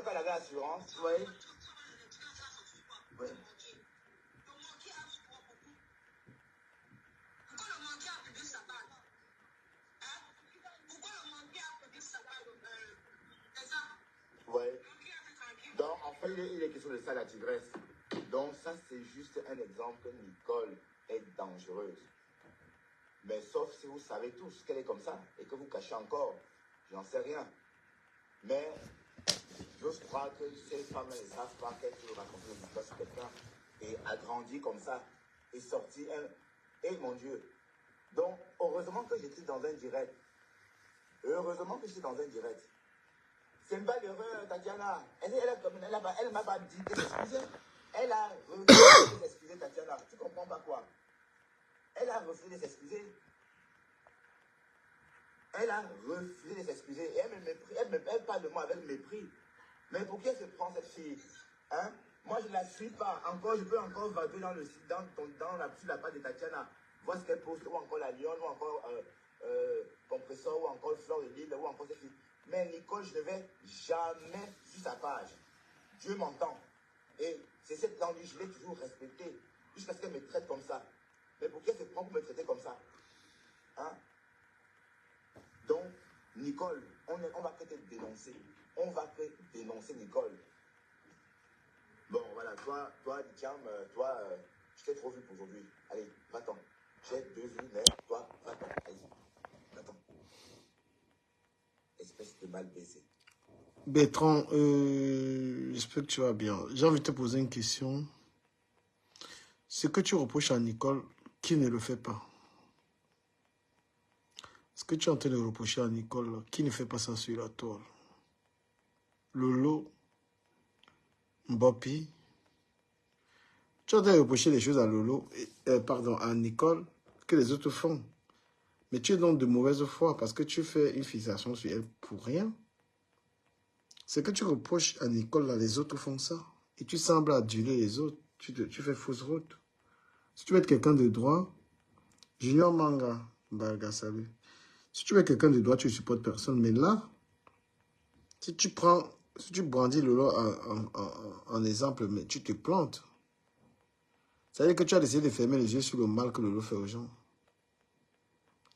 qu'elle avait assurance, oui. Oui. Oui. Donc, en fait, il est question de ça, la tigresse. Donc, ça, c'est juste un exemple que Nicole est dangereuse. Mais sauf si vous savez tous qu'elle est comme ça et que vous cachez encore, j'en sais rien. Mais j'ose croire que ces femmes ne savent pas qu'elles peuvent raconter une histoire sur quelqu'un et a grandi comme ça et sorti un. Et mon Dieu. Donc, heureusement que j'étais dans un direct. Heureusement que j'étais dans un direct. C'est pas l'erreur, Tatiana. Elle m'a pas dit de s'excuser. Elle a refusé de s'excuser, Tatiana. Tu comprends pas quoi? Elle a refusé de s'excuser. Elle a refusé de s'excuser. Et elle me méprise. Elle parle de moi avec mépris. Mais pour qui elle se prend cette fille? Hein? Moi, je ne la suis pas. Encore, je peux encore vaguer dans sur la page de Tatiana. Voir ce qu'elle poste, ou encore la Lyon, ou encore Compressor, ou encore Fleur de Lille, ou encore cette fille. Mais Nicole, je ne vais jamais sur sa page. Dieu m'entend. Et c'est cette langue, je l'ai toujours respectée. Jusqu'à ce qu'elle me traite comme ça. Mais pour qui elle se prend pour me traiter comme ça? Hein? Donc, Nicole, on va peut-être te dénoncer. On va te dénoncer, Nicole. Bon, voilà, toi, Diam, toi, je t'ai trop vu pour aujourd'hui. Allez, va-t'en. J'ai 2 vies, mais toi, va-t'en. Allez, va-t'en. Espèce de mal baissé. Bertrand, j'espère que tu vas bien. J'ai envie de te poser une question. Ce que tu reproches à Nicole, qui ne le fait pas? Ce que tu es en train de reprocher à Nicole, qui ne fait pas ça sur la toile? Lolo, Mbappé. Tu es en train de reprocher des choses à Lolo, pardon, à Nicole, que les autres font. Mais tu es donc de mauvaise foi parce que tu fais une fixation sur elle pour rien. Ce que tu reproches à Nicole, là, les autres font ça. Et tu sembles aduler les autres. Tu fais fausse route. Si tu veux être quelqu'un de droit, Junior Manga, Barga, salut. Si tu veux être quelqu'un de droit, tu ne supportes personne. Mais là, si tu brandis Lolo en exemple, mais tu te plantes. Ça veut dire que tu as décidé de fermer les yeux sur le mal que Lolo fait aux gens.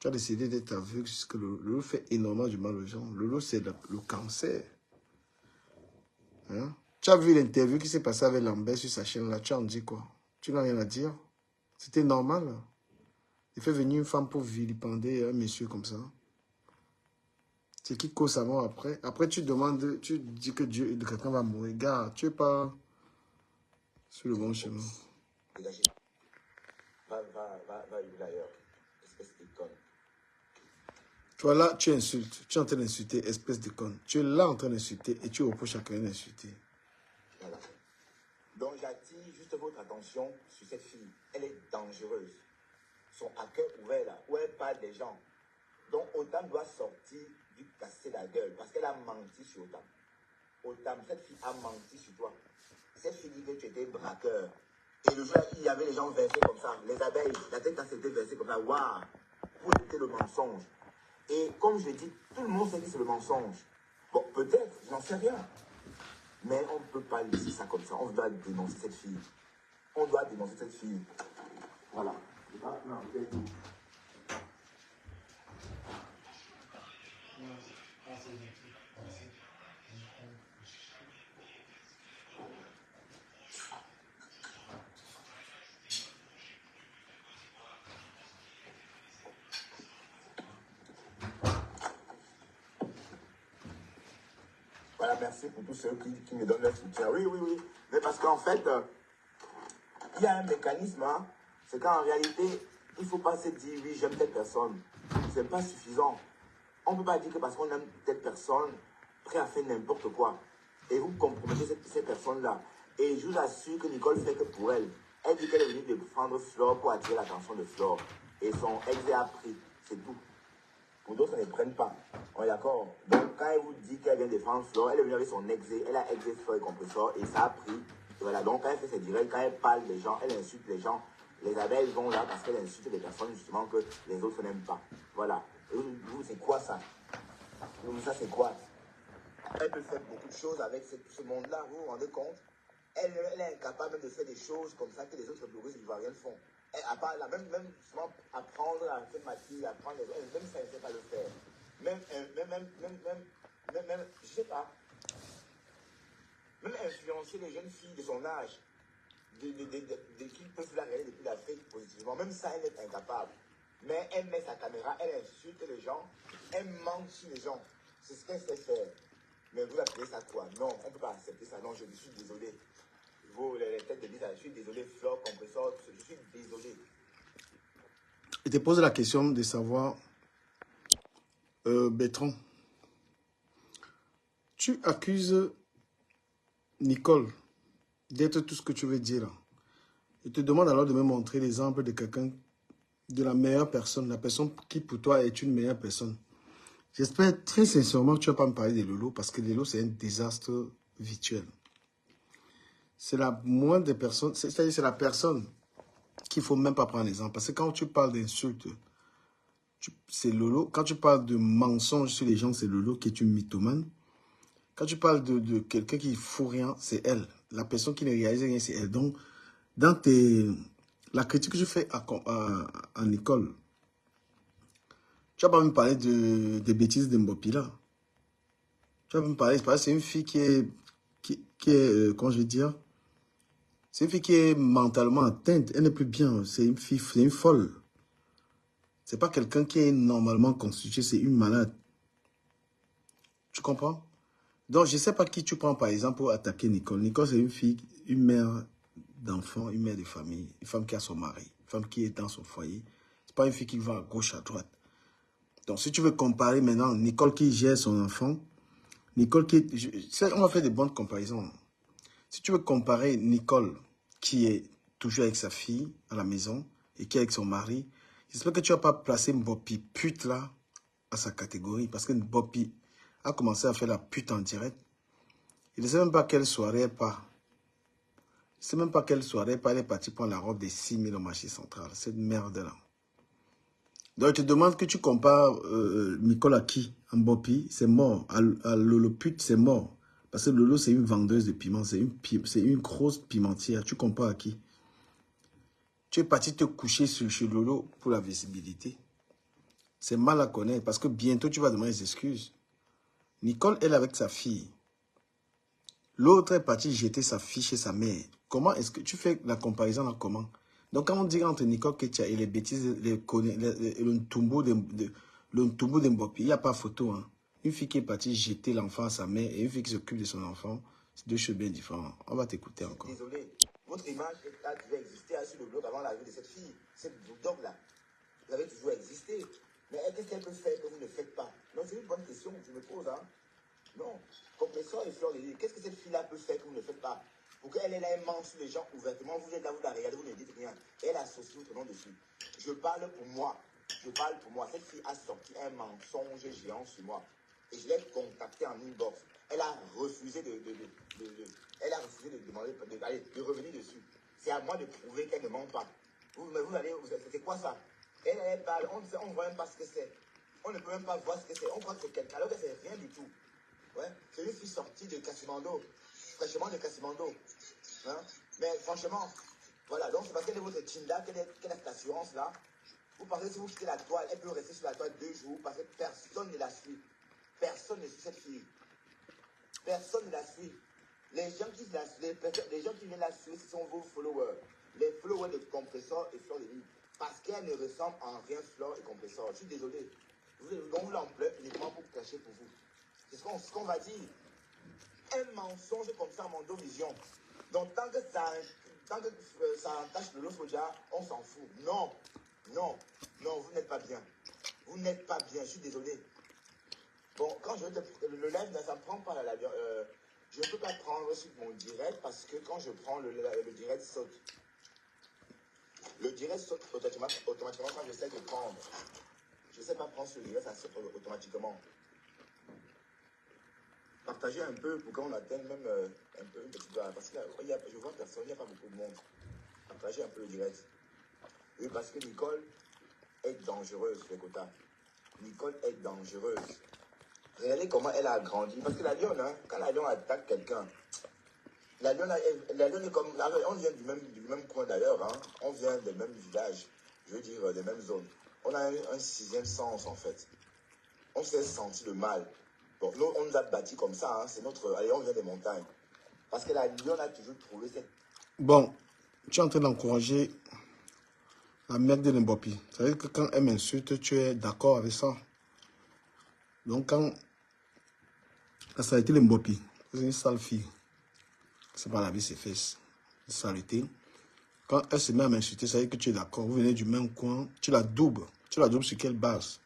Tu as décidé d'être aveugle parce que Lolo fait énormément du mal aux gens. Lolo, c'est le cancer. Hein? Tu as vu l'interview qui s'est passée avec Lambert sur sa chaîne là. Tu en dis quoi? Tu n'as rien à dire? C'était normal. Il fait venir une femme pour vilipender un monsieur comme ça. C'est qui cause sa mort après. Après, tu demandes, tu dis que quelqu'un va mourir. Gars, tu n'es pas sur le bon chemin. Dégagez. Va ailleurs. Espèce de conne. Toi là, tu insultes. Tu es en train d'insulter, espèce de conne. Tu es là en train d'insulter et tu reproches à quelqu'un d'insulter. Voilà. Donc, j'attire juste votre attention sur cette fille. Elle est dangereuse. Son hacker ouvert là, où elle parle des gens. Donc, Otam doit sortir du casser la gueule parce qu'elle a menti sur Otam. Otam, cette fille a menti sur toi. Cette fille dit que tu étais braqueur. Et le jour là, il y avait les gens versés comme ça. Les abeilles, la tête s'était versée comme ça. Waouh! Pour éviter le mensonge. Et comme je l'ai dit, tout le monde sait que c'est le mensonge. Bon, peut-être, j'en sais rien. Mais on ne peut pas laisser ça comme ça. On doit dénoncer cette fille. On doit dénoncer cette fille. Voilà. Voilà, merci pour tous ceux qui me donnent leur soutien. Oui, oui, oui. Mais parce qu'en fait, il y a un mécanisme. Hein. C'est qu'en réalité, il ne faut pas se dire, oui, j'aime telle personne. Ce n'est pas suffisant. On ne peut pas dire que parce qu'on aime telle personne, prêt à faire n'importe quoi. Et vous compromettez ces personnes-là. Et je vous assure que Nicole fait que pour elle. Elle dit qu'elle est venue de prendre Flore pour attirer l'attention de Flore. Et son ex a pris. C'est tout. Pour d'autres, ne prennent pas. On est d'accord. Donc, quand elle vous dit qu'elle vient défendre Flore, elle est venue avec son exé. Elle a exé Flore et Compressor. Et ça a pris. Et voilà. Donc, quand elle fait ses directs, quand elle parle des gens, elle insulte les gens. Les abeilles vont là parce qu'elle insulte les personnes justement que les autres n'aiment pas. Voilà. Et vous, c'est quoi ça? Donc, ça, c'est quoi? Elle peut faire beaucoup de choses avec ce monde-là, vous vous rendez compte? Elle est incapable même de faire des choses comme ça que les autres blogueuses ivoiriennes font. Elle, à part là, même souvent apprendre à faire matière, apprendre les autres, même ça, elle ne sait pas le faire. Je sais pas, même influencer les jeunes filles de son âge, qui peuvent la regarder depuis l'Afrique positivement, même ça, elle est incapable. Mais elle met sa caméra, elle insulte les gens, elle ment sur les gens. C'est ce qu'elle sait faire. Mais vous appelez ça quoi? Non, on ne peut pas accepter ça. Non, je suis désolé. Vous, les têtes de liste, je suis désolé, Flore, compresseur, je suis désolé. Je te pose la question de savoir, Bertrand, tu accuses Nicole d'être tout ce que tu veux dire. Je te demande alors de me montrer l'exemple de quelqu'un, de la meilleure personne, la personne qui pour toi est une meilleure personne. J'espère très sincèrement que tu ne vas pas me parler de Lolo parce que Lolo c'est un désastre virtuel. C'est la moindre des personnes, c'est-à-dire c'est la personne qu'il ne faut même pas prendre exemple. Parce que quand tu parles d'insultes, c'est Lolo. Quand tu parles de mensonges sur les gens, c'est Lolo qui est une mythomane. Quand tu parles de quelqu'un qui ne fout rien, c'est elle. La personne qui ne réalise rien, c'est elle. Donc, dans la critique que je fais à Nicole, tu vas pas me parler des bêtises de Mbopi là. Tu vas me parler, c'est une fille qui est, comment je vais dire, c'est une fille qui est mentalement atteinte. Elle n'est plus bien. C'est une fille, c'est une folle. C'est pas quelqu'un qui est normalement constitué, c'est une malade. Tu comprends? Donc, je ne sais pas qui tu prends, par exemple, pour attaquer Nicole. Nicole, c'est une fille, une mère d'enfant, une mère de famille, une femme qui a son mari, une femme qui est dans son foyer. Ce n'est pas une fille qui va à gauche, à droite. Donc, si tu veux comparer maintenant Nicole qui gère son enfant, Nicole qui est... On va faire des bonnes comparaisons. Si tu veux comparer Nicole qui est toujours avec sa fille à la maison et qui est avec son mari, j'espère que tu ne vas pas placer Mbopi pute là à sa catégorie. Parce que Mbopi a commencé à faire la pute en direct. Il ne sait même pas quelle soirée elle part. Il ne sait même pas quelle soirée elle part. Elle est partie prendre la robe des 6 000 au marché central. Cette merde-là. Donc, je te demande que tu compares Nicole à qui? À Mbopi, c'est mort. À Lolo pute, c'est mort. Parce que Lolo, c'est une vendeuse de piment. C'est une grosse pimentière. Tu compares à qui? Tu es parti te coucher chez Lolo pour la visibilité. C'est mal à connaître parce que bientôt, tu vas demander des excuses. Nicole, elle est avec sa fille. L'autre est parti jeter sa fille chez sa mère. Comment est-ce que tu fais la comparaison là, comment? Donc, quand on dit entre Nicole Ketia et les bêtises, le Ntumbo de Mbopi, il n'y a pas photo. Hein. Une fille qui est partie jeter l'enfant à sa mère et une fille qui s'occupe de son enfant, c'est deux choses bien différentes. On va t'écouter encore. Désolé, votre image a toujours existé sur le blog avant l'arrivée de cette fille. Cette bulldog-là, vous avez toujours existé. Mais qu'est-ce qu'elle peut faire que vous ne faites pas? Non, c'est une bonne question que je me pose. Hein. Non. Compresseur et Fleur de Lille, qu'est-ce que cette fille-là peut faire que vous ne faites pas? Pour qu'elle ait là, elle ment sur les gens ouvertement, vous êtes là, vous la regardez, vous ne dites rien. Et elle associe votre nom dessus. Je parle pour moi. Je parle pour moi. Cette fille a sorti un mensonge géant sur moi. Et je l'ai contactée en inbox. Elle a refusé elle a refusé de demander, de revenir dessus. C'est à moi de prouver qu'elle ne ment pas. C'est quoi ça? Elle parle, on ne voit même pas ce que c'est. On ne peut même pas voir ce que c'est. On croit que c'est quelqu'un, alors que c'est rien du tout. Ouais, c'est une fille sortie de Cassimando, fraîchement de Cassimando. Hein? Mais franchement, voilà, donc c'est parce qu'elle est votre Tinda, qu'elle a cette assurance-là. Vous pensez que si vous quittez la toile, elle peut rester sur la toile 2 jours parce que personne ne la suit. Personne ne suit cette fille. Personne ne la suit. Les gens qui viennent la suivre, ce sont vos followers. Les followers de Compresseur et Fleur de Lille. Parce qu'elle ne ressemble en rien Fleur et Compresseur. Je suis désolé. On vous l'emploie uniquement pour cacher pour vous. C'est ce qu'on va dire. Un mensonge comme ça, mon dos vision. Donc, tant que ça entache le lot soja, on s'en fout. Non, non, non, vous n'êtes pas bien. Vous n'êtes pas bien, je suis désolé. Bon, quand le live, ça ne prend pas je ne peux pas prendre sur mon direct parce que quand je prends le direct saute. Le direct saute automatiquement quand j'essaie de prendre. Je ne sais pas prendre sur le direct, ça saute automatiquement. Partagez un peu pour qu'on atteigne même un peu une petite barre. Parce que là, je vois personne, il n'y a pas beaucoup de monde. Partagez un peu le direct. Oui, parce que Nicole est dangereuse, les quotas. Nicole est dangereuse. Regardez comment elle a grandi. Parce que la lionne, hein, quand la lionne attaque quelqu'un, la lionne est comme... On vient du même coin d'ailleurs. Hein. On vient des mêmes villages. Je veux dire, des mêmes zones. On a un sixième sens, en fait. On s'est senti le mal. Donc, nous, on nous a bâtis comme ça. Hein. C'est notre... Allez, on vient des montagnes. Parce que la lionne a toujours trouvé cette... Bon, tu es en train d'encourager la merde de Mbopi. Ça veut dire que quand elle m'insulte, tu es d'accord avec ça. Donc, quand ça a été le Mbopi, c'est une sale fille. C'est pas la vie, c'est fesses. Saleté. Quand elle se met à m'insulter, ça veut dire que tu es d'accord. Vous venez du même coin, tu la doubles. Tu la doubles sur quelle base?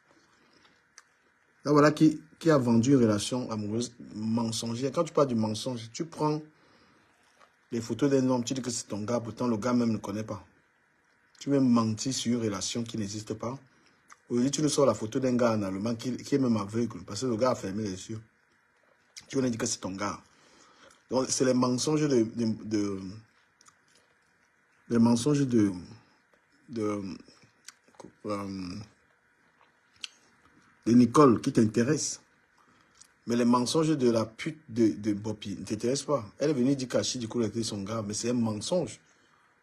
Là, voilà qui a vendu une relation amoureuse mensongère. Quand tu parles du mensonge, tu prends les photos d'un homme, tu dis que c'est ton gars, pourtant le gars même ne connaît pas. Tu veux mentir sur une relation qui n'existe pas. Aujourd'hui, tu nous sors la photo d'un gars en allemand qui est même aveugle, parce que le gars a fermé les yeux. Tu veux dire que c'est ton gars. Donc, c'est les mensonges les mensonges de Nicole qui t'intéressent. Mais les mensonges de la pute de Bopi ne t'intéressent pas. Elle est venue dire qu'Achille du coup était son gars, mais c'est un mensonge.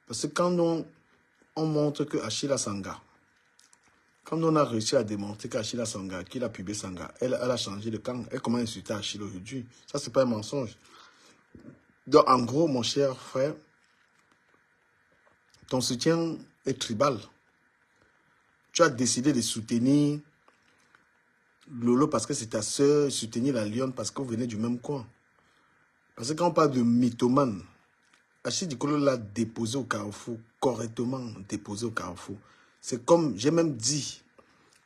Parce que quand on montre que Achille a son gars, quand on a réussi à démontrer qu'Achille a son gars, qu'il a pubé son gars, elle a changé de camp. Elle commence à insulter Achille aujourd'hui. Ça, c'est pas un mensonge. Donc, en gros, mon cher frère, ton soutien est tribal. Tu as décidé de soutenir Lolo parce que c'est ta soeur, soutenir la lionne parce qu'on venait du même coin. Parce que quand on parle de mythomane, Achille Dikolo l'a déposé au carrefour, correctement déposé au carrefour. C'est comme, j'ai même dit,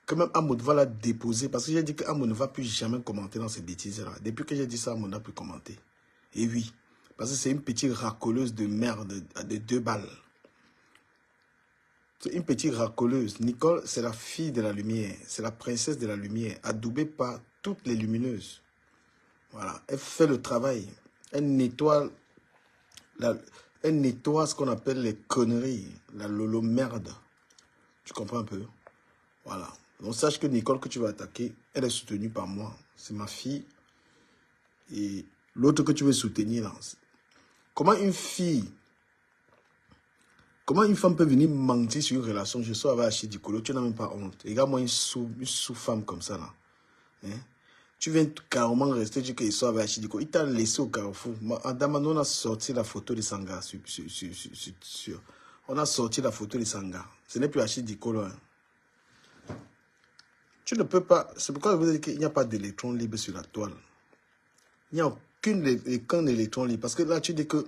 que même Amoud va la déposer, parce que j'ai dit que Amoud ne va plus jamais commenter dans ces bêtises-là. Depuis que j'ai dit ça, Amoud n'a plus commenté. Et oui, parce que c'est une petite racoleuse de merde de 2 balles. C'est une petite racoleuse. Nicole, c'est la fille de la lumière. C'est la princesse de la lumière, adoubée par toutes les lumineuses. Voilà. Elle fait le travail. Elle nettoie, elle nettoie ce qu'on appelle les conneries. La lolo merde. Tu comprends un peu? Voilà. Donc sache que Nicole que tu vas attaquer, elle est soutenue par moi. C'est ma fille. Et l'autre que tu veux soutenir là. Comment une femme peut venir mentir sur une relation? Je suis avec Achille Dikolo, tu n'as même pas honte. Regarde-moi une sous-femme comme ça là. Hein? Tu viens carrément rester, tu dis qu'il soit avec Achille Dikolo. Il t'a laissé au carrefour. Damano, on a sorti la photo de Sanga. On a sorti la photo de Sanga. Ce n'est plus Achille Dikolo. Hein. Tu ne peux pas. C'est pourquoi je vous dis qu'il n'y a pas d'électron libre sur la toile. Il n'y a aucun électron libre. Parce que là, tu dis que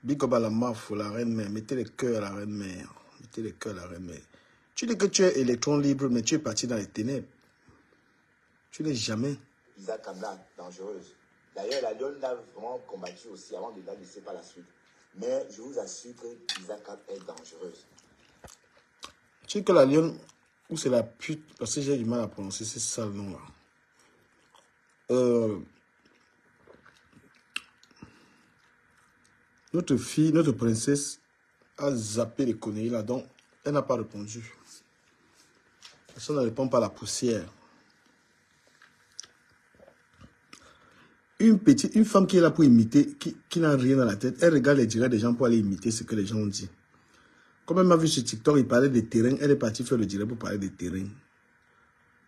Big up à la maf, la reine mère. Mettez les cœurs à la reine mère. Mettez les cœurs à la reine mère. Tu dis que tu es électron libre, mais tu es parti dans les ténèbres. Tu n'es jamais. Isaac Kamla, dangereuse. D'ailleurs, la lionne l'a vraiment combattu aussi avant de la laisser par la suite. Mais je vous assure que Isaac est dangereuse. Tu dis que la lionne, ou c'est la pute, parce que j'ai du mal à prononcer ces sales noms-là. Notre fille, notre princesse, a zappé les conneries là, donc elle n'a pas répondu. Ça ne répond pas à la poussière. Une femme qui est là pour imiter, qui n'a rien dans la tête, elle regarde les directs des gens pour aller imiter ce que les gens ont dit. Comme elle m'a vu sur TikTok, il parlait des terrains, elle est partie faire le direct pour parler des terrains.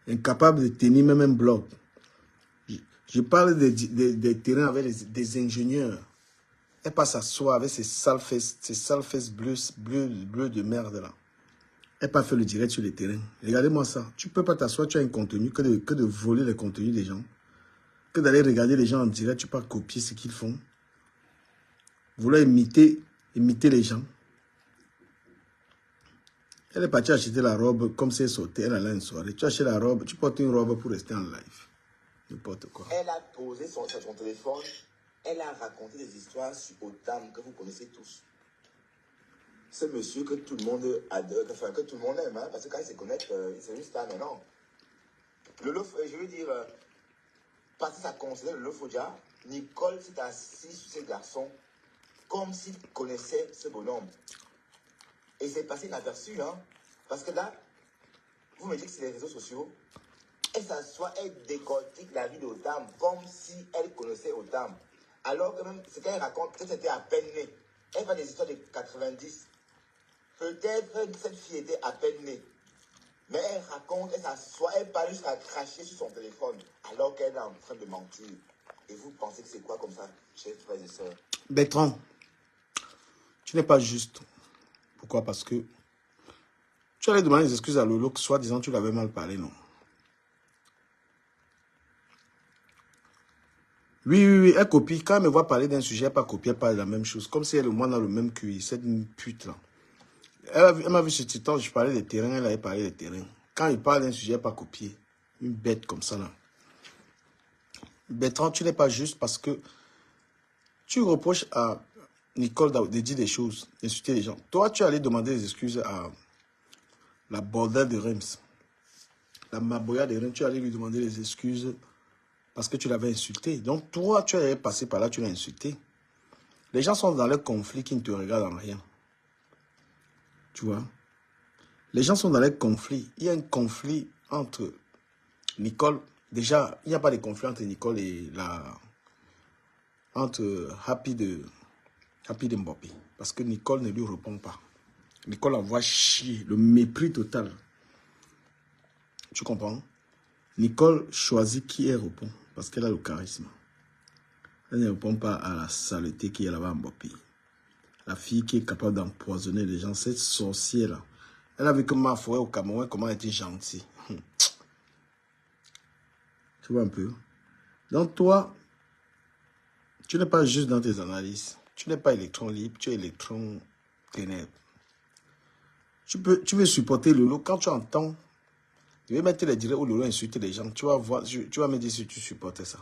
Incapable de tenir même un blog. Je parle des terrains avec des ingénieurs. Elle passe à soi avec ses sales fesses bleues de merde là. Elle pas fait le direct sur les terrains. Regardez-moi ça. Tu peux pas t'asseoir, tu as un contenu que de voler les contenus des gens. Que d'aller regarder les gens en direct, tu peux pas copier ce qu'ils font. Vouloir imiter les gens. Elle est partie acheter la robe comme si elle sortait, elle allait une soirée. Tu achètes la robe, tu portes une robe pour rester en live. N'importe quoi. Elle a posé son téléphone, elle a raconté des histoires sur Otam que vous connaissez tous. Ce monsieur que tout le monde adore, enfin que tout le monde aime, hein, parce que quand il se connecte, c'est une star maintenant. Lolo, je veux dire, parce que ça concerne Lolo Fodja, Nicole s'est assise sur ce garçon comme s'il connaissait ce bonhomme. Et c'est passé inaperçu, hein, parce que là, vous me dites que c'est les réseaux sociaux. elle s'assoit, elle décortique la vie d'Otam comme si elle connaissait Otam. Alors que même ce qu'elle raconte, peut-être c'était à peine née. Elle fait des histoires de 90. Peut-être cette fille était à peine née. Mais elle raconte, elle s'assoit, elle parle jusqu'à cracher sur son téléphone alors qu'elle est en train de mentir. Et vous pensez que c'est quoi comme ça, chers frères et sœurs? Bertrand, tu n'es pas juste. Pourquoi? Parce que tu allais demander des excuses à Lolo, que soi-disant tu l'avais mal parlé, non? Oui, oui, oui, elle copie. Quand elle me voit parler d'un sujet, elle pas copier, elle parle de la même chose. Comme si elle et moi dans le même QI, cette pute-là. Elle m'a vu sur TikTok, je parlais des terrains, elle avait parlé des terrains. Quand il parle d'un sujet, elle pas copier. Une bête comme ça, là. Bertrand, tu n'es pas juste parce que tu reproches à Nicole de dire des choses, d'insulter les gens. Toi, tu allais demander des excuses à la bordelle de Reims. La Maboya de Reims, tu allais lui demander des excuses parce que tu l'avais insulté. Donc, toi, tu allais passer par là, tu l'as insulté. Les gens sont dans le conflit qui ne te regardent en rien. Tu vois? Les gens sont dans le conflit. Il y a un conflit entre Nicole. Déjà, il n'y a pas de conflit entre Nicole et entre Happy de Mbappé. Parce que Nicole ne lui répond pas. Nicole envoie chier. Le mépris total. Tu comprends? Nicole choisit qui elle répond. Parce qu'elle a le charisme. Elle ne répond pas à la saleté qui est là-bas à Mbappé. La fille qui est capable d'empoisonner les gens. Cette sorcière-là. Elle a vu que ma forêt au Cameroun, comment elle était gentille. Tu vois un peu? Donc toi, tu n'es pas juste dans tes analyses. Tu n'es pas électron libre, tu es électron ténèbres. Tu veux supporter Lolo. Quand tu entends, je vais mettre les directs où Lolo insulte les gens. Tu vas voir, tu vas me dire si tu supportes ça.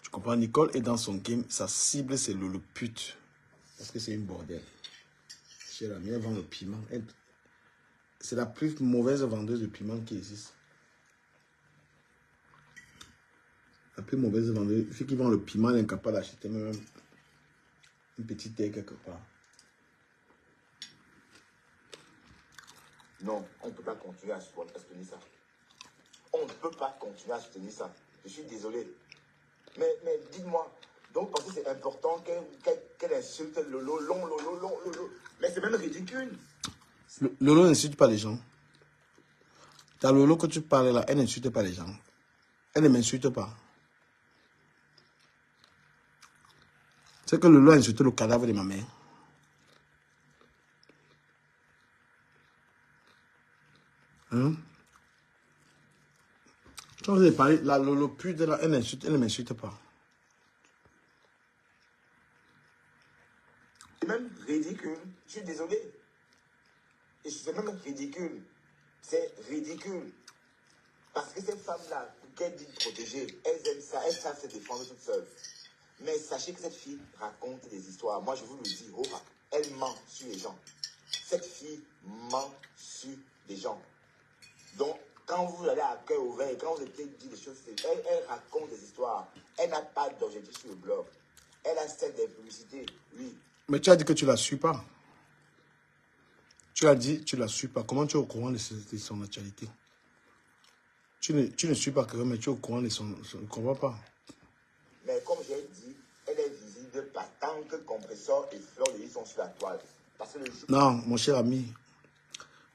Tu comprends? Nicole est dans son game. Sa cible, c'est Lolo pute. Parce que c'est une bordel. Chère amie, elle vend le piment. C'est la plus mauvaise vendeuse de piment qui existe. La plus mauvaise vendeuse. Celui qui vend le piment, elle est incapable d'acheter même une petite terre quelque part. Non, on ne peut pas continuer à soutenir ça. On ne peut pas continuer à soutenir ça. Je suis désolé. Mais dites-moi, donc parce que c'est important qu'elle insulte Lolo, Lolo. Mais c'est même ridicule. Lolo n'insulte pas les gens. Ta Lolo que tu parles là, elle n'insulte pas les gens. Elle ne m'insulte pas. C'est que Lolo a insulté le cadavre de ma mère. Hein? Quand vous avez parlé, la Lolo pute là, elle ne m'insulte pas. C'est même ridicule. Je suis désolé. Et c'est même ridicule. C'est ridicule. Parce que ces femmes-là, qu'elles disent protéger, elles aiment ça, elles savent se défendre toutes seules. Mais sachez que cette fille raconte des histoires. Moi, je vous le dis, elle ment sur les gens. Cette fille ment sur les gens. Donc, quand vous allez à cœur ouvert, quand vous étiez dit des choses, elle raconte des histoires. Elle n'a pas d'objectif sur le blog. Elle a celle des publicités, oui. Mais tu as dit que tu ne la suis pas. Tu as dit que tu ne la suis pas. Comment tu es au courant de son actualité? Tu ne suis pas quelqu'un, mais tu es au courant de son... Je ne comprends pas. Mais comme j'ai dit, elle est visible par tant que Compressor et Fleur de Lys sont sur la toile. Parce que le jour... Non, mon cher ami.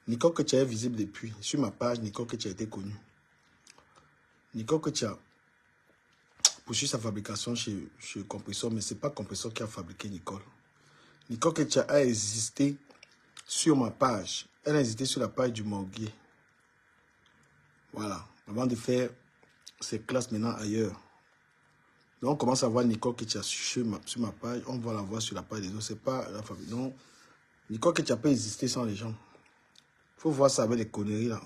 Nicole que tu es visible depuis. Sur ma page, Nicole que tu as été connu. Nicole que tu as poursuivi sa fabrication chez Compressor, mais ce n'est pas Compressor qui a fabriqué Nicole. Nicole que tu a existé sur ma page. Elle a existé sur la page du Morguier. Voilà. Avant de faire ses classes maintenant ailleurs. Donc on commence à voir Nicole que tu as sur ma page. On va la voir sur la page des autres. Ce n'est pas la famille. Donc, Nicole que tu as pas existé sans les gens. Il faut voir ça avec les conneries là.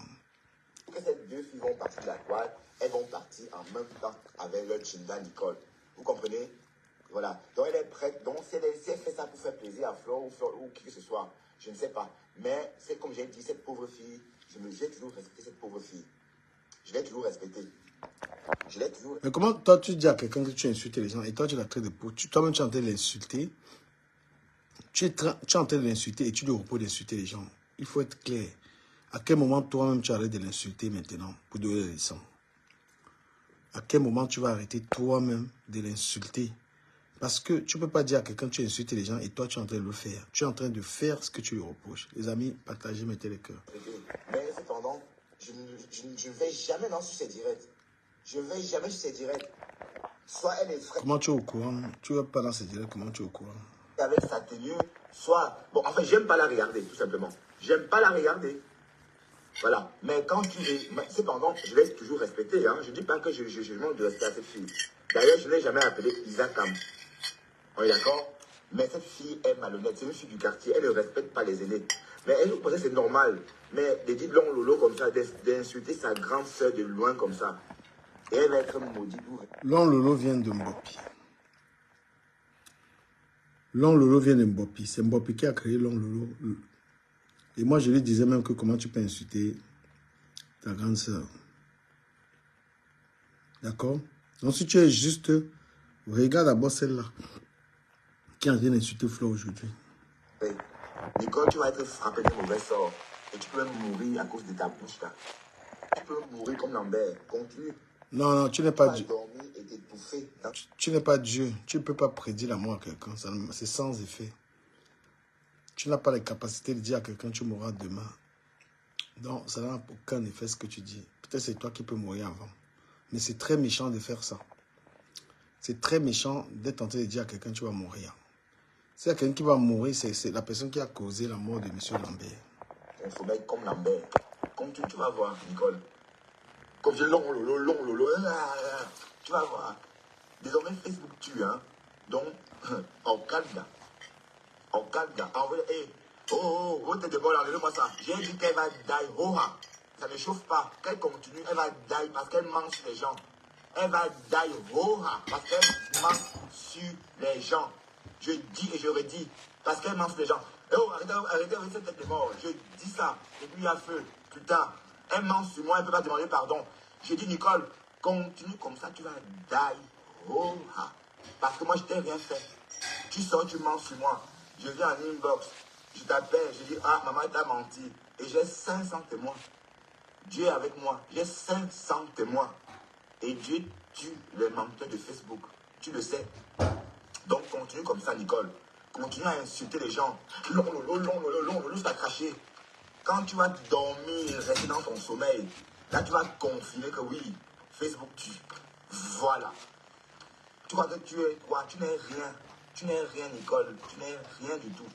Que ces deux filles vont partir de la toile, elles vont partir en même temps avec leur Chinda Nicole. Vous comprenez? Voilà. Donc elle est prête. Donc si elle fait ça pour faire plaisir à Flore ou qui que ce soit, je ne sais pas. Mais c'est comme j'ai dit, cette pauvre fille, j'ai toujours respecté cette pauvre fille. Je l'ai toujours respectée. Je l'ai toujours... Mais comment toi tu dis à quelqu'un que tu insultes les gens et toi tu la traites de peau, toi-même tu es en train de l'insulter, tu es en train de l'insulter et tu lui reposes d'insulter les gens. Il faut être clair. À quel moment toi-même tu arrêtes de l'insulter maintenant pour donner les leçons? À quel moment tu vas arrêter toi-même de l'insulter? Parce que tu ne peux pas dire à quelqu'un que tu insultes les gens et toi tu es en train de le faire. Tu es en train de faire ce que tu lui reproches. Les amis, partagez, mettez les cœurs. Mais cependant, je ne vais jamais dans sur ces directs. Je ne vais jamais sur ces directs. Soit elle est fraîche. Comment tu es au courant? Tu ne vas pas dans ces directs, comment tu es au courant? Avec sa tenue, soit... Bon, enfin, j'aime pas la regarder, tout simplement. J'aime pas la regarder. Voilà. Mais quand tu es... Cependant, je vais toujours respecter. Hein. Je ne dis pas que je manque de respect à cette fille. D'ailleurs, je ne l'ai jamais appelée Isakam. On est d'accord? Mais cette fille est malhonnête. C'est une fille du quartier. Elle ne respecte pas les aînés. Mais elle nous pensait que c'est normal. Mais de dire long lolo comme ça, d'insulter sa grande soeur de loin comme ça. Et elle va être maudite. Long Lolo vient de Mbopi. Long Lolo vient de Mbopi. C'est Mbopi qui a créé Long Lolo. Et moi, je lui disais même que comment tu peux insulter ta grande soeur. D'accord? Donc, si tu es juste, regarde d'abord celle-là qui est en train d'insulter Flo aujourd'hui. Oui. Nicole, tu vas être frappé de mauvais sort. Et tu peux même mourir à cause de ta bouche là. Tu peux mourir comme Lambert. Continue. Non, non, tu n'es pas Tu Dieu. vas dormir et t'étouffer. Tu n'es pas Dieu. Tu ne peux pas prédire la mort à quelqu'un. C'est sans effet. Tu n'as pas la capacité de dire à quelqu'un tu mourras demain. Donc, ça n'a aucun effet ce que tu dis. Peut-être c'est toi qui peux mourir avant. Mais c'est très méchant de faire ça. C'est très méchant d'être tenté de dire à quelqu'un tu vas mourir. S'il y a quelqu'un qui va mourir, c'est la personne qui a causé la mort de M. Lambert. Il faut mettre comme Lambert. Comme tu vas voir, Nicole. Comme je long lolo. Tu vas voir. Désormais, Facebook tue, hein. Donc, en calme. En calme. Hey, oh, t'es de bon là, moi ça. J'ai dit qu'elle va die. Ça ne chauffe pas. Qu'elle continue, elle va die parce qu'elle ment sur les gens. Elle va die. Parce qu'elle ment sur les gens. Je dis et je redis. Parce qu'elle ment sur les gens. Oh, arrêtez avec cette tête de mort. Je dis ça. Et puis il y a feu. Putain. Elle ment sur moi, elle ne peut pas demander pardon. Je dis, Nicole, continue comme ça, tu vas die. Parce que moi, je t'ai rien fait. Tu sors, tu mens sur moi. Je viens en inbox. Je t'appelle, je dis, ah, maman t'a menti. Et j'ai 500 témoins. Dieu est avec moi. J'ai 500 témoins. Et Dieu tue les menteurs de Facebook. Tu le sais. Donc, continue comme ça, Nicole. Continue à insulter les gens. Long, ça craché. Quand tu vas dormir, rester dans ton sommeil, là, tu vas confirmer que oui, Facebook tue. Voilà. Tu crois que tu es quoi? Tu n'es rien. Tu n'es rien, Nicole. Tu n'es rien du tout.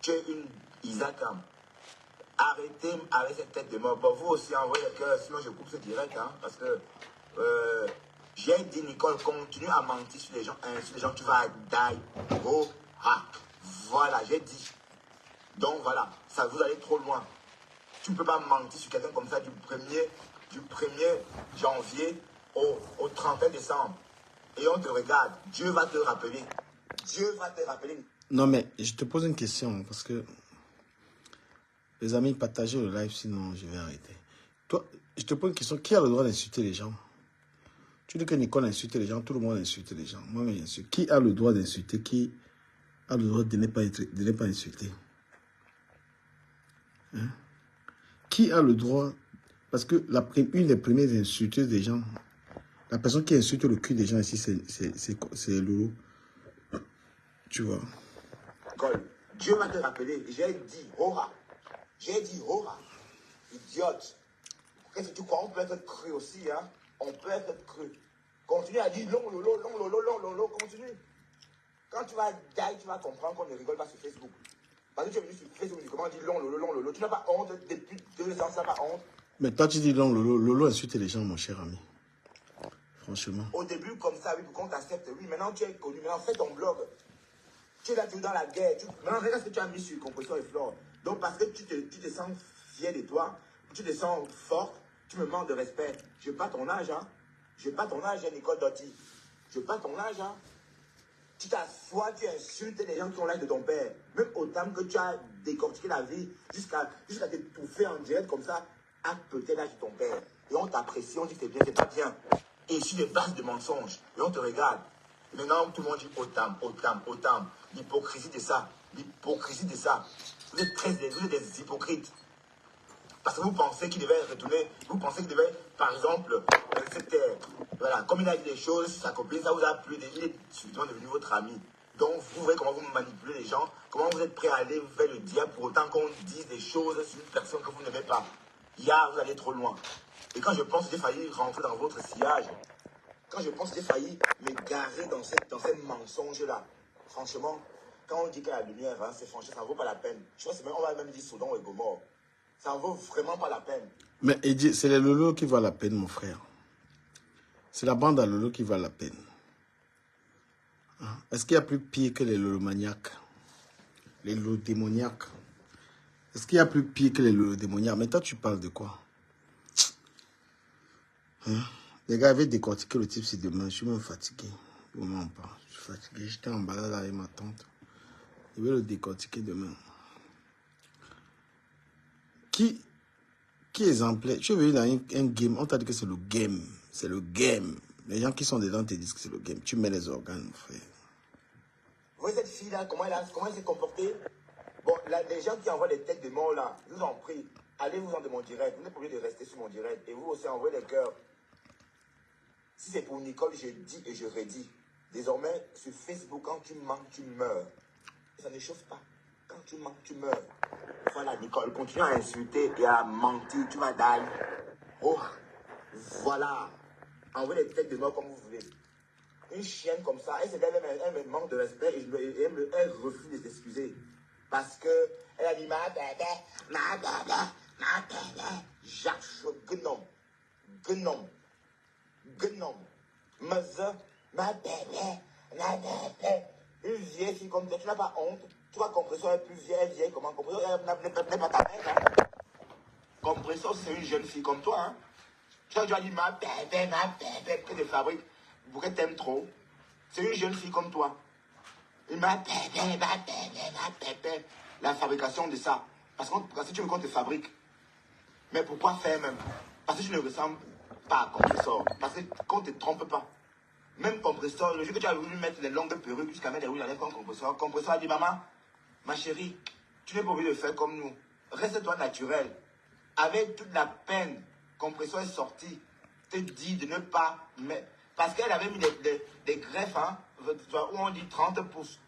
Tu es une Isakam. Arrêtez avec cette tête de mort. Bon, vous aussi, envoyez le cœur, sinon je coupe ce direct, hein, parce que j'ai dit, Nicole, continue à mentir sur les gens, tu vas die. Voilà, j'ai dit. Donc voilà, ça vous allez trop loin. Tu ne peux pas mentir sur quelqu'un comme ça du 1er janvier au 31 décembre. Et on te regarde. Dieu va te rappeler. Dieu va te rappeler. Non, mais je te pose une question parce que les amis, partagez le live, sinon je vais arrêter. Toi, je te pose une question. Qui a le droit d'insulter les gens? Tu dis que Nicole insulte les gens, tout le monde insulte les gens. Moi, bien sûr. Qui a le droit d'insulter? Qui a le droit de ne pas insulter? Hein? Qui a le droit? Parce que une des premières insulteuses des gens, la personne qui insulte le cul des gens ici, c'est Lolo. Tu vois. Dieu va te rappeler. J'ai dit, J'ai dit, idiote. Qu'est-ce que tu crois? On peut être cru aussi, hein? On peut être cru. Continue à dire long lolo, continue. Quand tu vas die, tu vas comprendre qu'on ne rigole pas sur Facebook. Parce que tu es venu sur Facebook, comment on dit long lolo. Tu n'as pas honte depuis 2 ans, tu n'as pas honte. Mais toi, tu dis long lolo. Lolo insulte les gens, mon cher ami. Franchement. Au début, comme ça, oui, pour qu'on t'accepte, oui. Maintenant, tu es connu. Maintenant, fais ton blog. Tu es là, tu es dans la guerre. Maintenant, regarde ce que tu as mis sur Composition et Flore. Donc, parce que tu te sens fier de toi, tu te sens forte, tu me manques de respect. Je n'ai pas ton âge, hein. Je n'ai pas ton âge, hein, Nicole Doty. Je n'ai pas ton âge, hein. Tu t'assois, tu insultes les gens qui ont l'âge de ton père. Même autant que tu as décortiqué la vie jusqu'à t'étouffer en direct comme ça, à peut-être l'âge de ton père. Et on t'apprécie, on dit que c'est bien, c'est pas bien. Et sur des bases de mensonges. Et on te regarde. Et maintenant, tout le monde dit autant. L'hypocrisie de ça. Vous êtes des hypocrites. Parce que vous pensez qu'il devait retourner, vous pensez qu'il devait, par exemple, voilà, comme il a dit des choses sur sa copine, ça vous a plu, il est subitement devenu votre ami. Donc, vous voyez comment vous manipulez les gens, comment vous êtes prêt à aller vers le diable pour autant qu'on dise des choses sur une personne que vous n'aimez pas. Hier, vous allez trop loin. Et quand je pense que j'ai failli rentrer dans votre sillage, quand je pense que j'ai failli me garer dans ces mensonges-là, franchement, quand on dit que la lumière, hein, c'est franchement, ça ne vaut pas la peine. Je pense que on va même dire Sodome et Gomorrhe. Ça ne vaut vraiment pas la peine. Mais Eddie, c'est les Lolo qui valent la peine, mon frère. C'est la bande à Lolo qui valent la peine. Est-ce qu'il y a plus pire que les Lolomaniaques? Les Lolodémoniaques? Est-ce qu'il y a plus pire que les Lolodémoniaques? Mais toi, tu parles de quoi? Les gars avaient décortiqué le type, c'est demain. Je suis même fatigué. Vraiment pas. Je suis fatigué. J'étais en balade avec ma tante. Je vais le décortiquer demain. Qui est exemplaire? Tu es venu dans un game, on t'a dit que c'est le game. C'est le game. Les gens qui sont dedans te disent que c'est le game. Tu mets les organes, frère. Vous voyez cette fille-là, comment elle s'est comportée? Bon, là, les gens qui envoient des têtes de mort là, je vous en prie, allez-vous-en de mon direct. Vous n'êtes pas obligé de rester sur mon direct. Et vous aussi, envoyez des cœurs. Si c'est pour Nicole, je dis et je redis. Désormais, sur Facebook, quand tu manques, tu meurs. Et ça ne chauffe pas. Quand tu manques, tu meurs. Voilà, Nicole, continue à insulter et à mentir. Tu vas die. Oh, voilà. Envoyez des têtes de mort comme vous voulez. Une chienne comme ça, elle me manque de respect et elle refuse de s'excuser. Parce que elle a dit ma bébé, Jacques Guenom, ma bébé. Une vieille fille comme toi, tu n'as pas honte. Tu vois, Compressor est plus vieille, comment Compressor n'est pas ta mère, hein. Compressor, c'est une jeune fille comme toi, hein. Tu as dit ma bébé, que des fabriques, pour qu'elle t'aime trop. C'est une jeune fille comme toi. Ma bébé. La fabrication de ça. Parce que tu veux qu'on te fabrique. Mais pourquoi faire même? Parce que tu ne ressembles pas à Compressor. Parce qu'on ne te trompe pas. Même Compressor, le jour que tu as voulu mettre les longues perruques jusqu'à mettre des rouges à lèvres comme Compressor, Compressor a dit, maman, ma chérie, tu n'es pas obligé de faire comme nous. Reste-toi naturel. Avec toute la peine, Compressor est sorti, te dit de ne pas mettre... Parce qu'elle avait mis des greffes, hein, où on dit 30 pouces.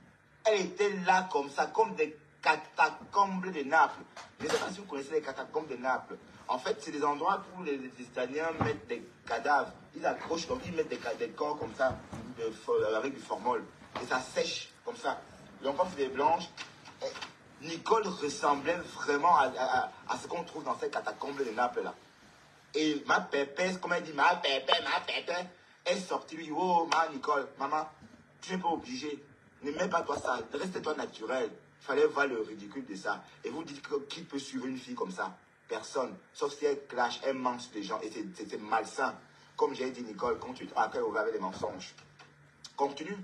Elle était là comme ça, comme des catacombes de Naples. Je ne sais pas si vous connaissez les catacombes de Naples. En fait, c'est des endroits où les Italiens mettent des cadavres. Ils accrochent comme ils mettent des corps comme ça, avec du formol. Et ça sèche comme ça. Donc, quand c'est des blanches, Nicole ressemblait vraiment à ce qu'on trouve dans ces catacombes de Naples là. Et ma pépé, comme elle dit, ma pépé, elle est sortie, lui, oh, Nicole, maman, tu n'es pas obligé. Ne mets pas toi ça, reste-toi naturel. Il fallait voir le ridicule de ça. Et vous dites que qui peut suivre une fille comme ça? Personne. Sauf si elle clash, elle ment sur les gens. Et c'est malsain. Comme j'ai dit, Nicole, continue à cœur ouvert avec des mensonges. Continue.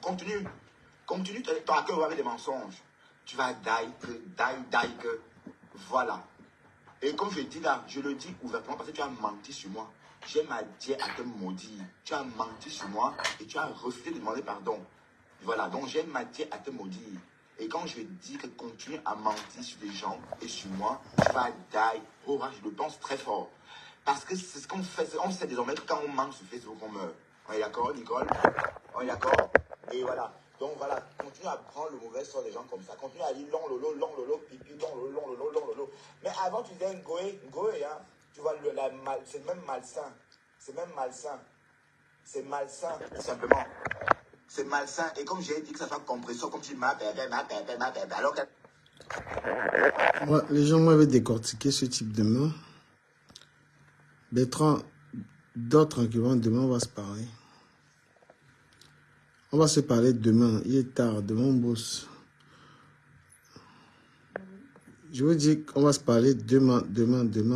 Continue. Continue ton à cœur ouvert avec des mensonges. Tu vas die que. Voilà. Et comme je dis là, je le dis ouvertement parce que tu as menti sur moi. J'ai matière à te maudire. Tu as menti sur moi et tu as refusé de demander pardon. Voilà, donc j'ai matière à te maudire. Et quand je dis que continue à mentir sur les gens et sur moi, tu vas die. Oh, je le pense très fort. Parce que c'est ce qu'on fait. On sait désormais que quand on ment sur Facebook, on meurt. On est d'accord, Nicole? On est d'accord? Et voilà. Donc voilà, continue à prendre le mauvais sort des gens comme ça. Continue à dire long lolo, pipi, long lolo. Mais avant, tu disais ngoé, hein. Tu vois, c'est même malsain. C'est même malsain. C'est malsain, tout simplement. C'est malsain. Et comme j'ai dit que ça soit Compressor, comme tu ma bébé. Alors que... Ouais, les gens m'avaient décortiqué ce type de main. Bertrand, d'autres tranquillement, demain on va se parler. On va se parler demain. Il est tard, demain on bosse. Je vous dis qu'on va se parler demain.